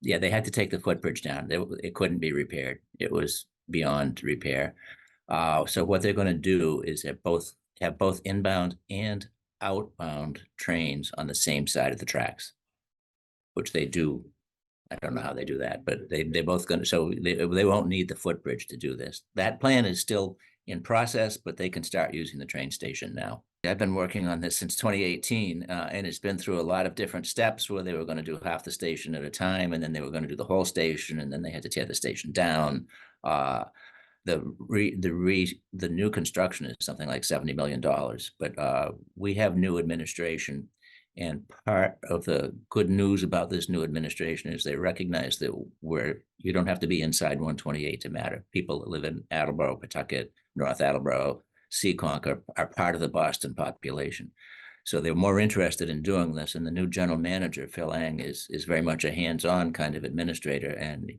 Yeah, they had to take the footbridge down. It couldn't be repaired. It was beyond repair. So what they're going to do is have both inbound and outbound trains on the same side of the tracks, which they do. I don't know how they do that, but they're both going to. So they won't need the footbridge to do this. That plan is still in process, but they can start using the train station now. I've been working on this since 2018, and it's been through a lot of different steps where they were going to do half the station at a time, and then they were going to do the whole station, and then they had to tear the station down. The new construction is something like $70 million, but we have new administration, and part of the good news about this new administration is they recognize that you don't have to be inside 128 to matter. People that live in Attleboro, Pawtucket, North Attleboro, Seekonk are part of the Boston population. So they're more interested in doing this. And the new general manager, Phil Ang, is very much a hands-on kind of administrator. And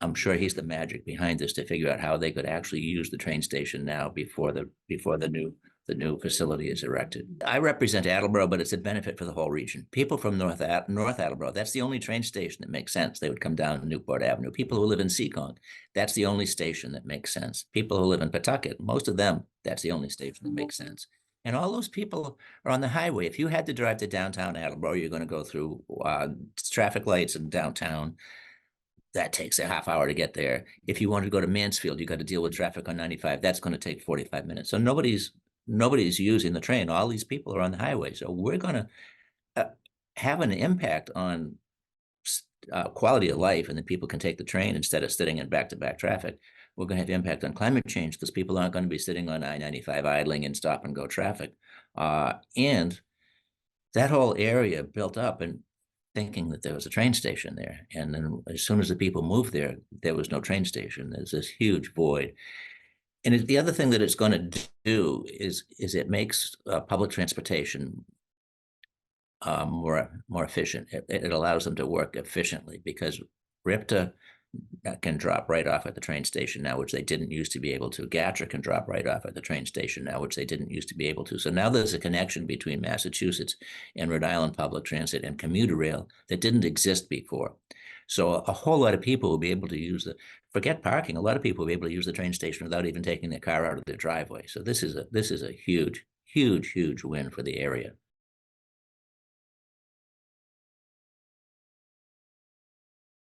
I'm sure he's the magic behind this to figure out how they could actually use the train station now before the new facility is erected. I represent Attleboro, but it's a benefit for the whole region. People from North Attleboro, that's the only train station that makes sense. They would come down to Newport Avenue. People who live in Seekonk, that's the only station that makes sense. People who live in Pawtucket, most of them, that's the only station that makes sense. And all those people are on the highway. If you had to drive to downtown Attleboro, you're going to go through traffic lights in downtown. That takes a half hour to get there. If you want to go to Mansfield, you got to deal with traffic on 95. That's going to take 45 minutes. So nobody's using the train. All these people are on the highway. So we're going to have an impact on quality of life, and that people can take the train instead of sitting in back-to-back traffic. We're going to have impact on climate change because people aren't going to be sitting on I-95 idling in stop-and-go traffic. And that whole area built up and thinking that there was a train station there. And then as soon as the people moved there, there was no train station. There's this huge void. And the other thing that it's going to do is it makes public transportation more efficient. It allows them to work efficiently because RIPTA can drop right off at the train station now, which they didn't used to be able to. GATRA can drop right off at the train station now, which they didn't used to be able to. So now there's a connection between Massachusetts and Rhode Island public transit and commuter rail that didn't exist before. So a whole lot of people will be able to forget parking. A lot of people will be able to use the train station without even taking their car out of their driveway. So this is a huge, huge, huge win for the area.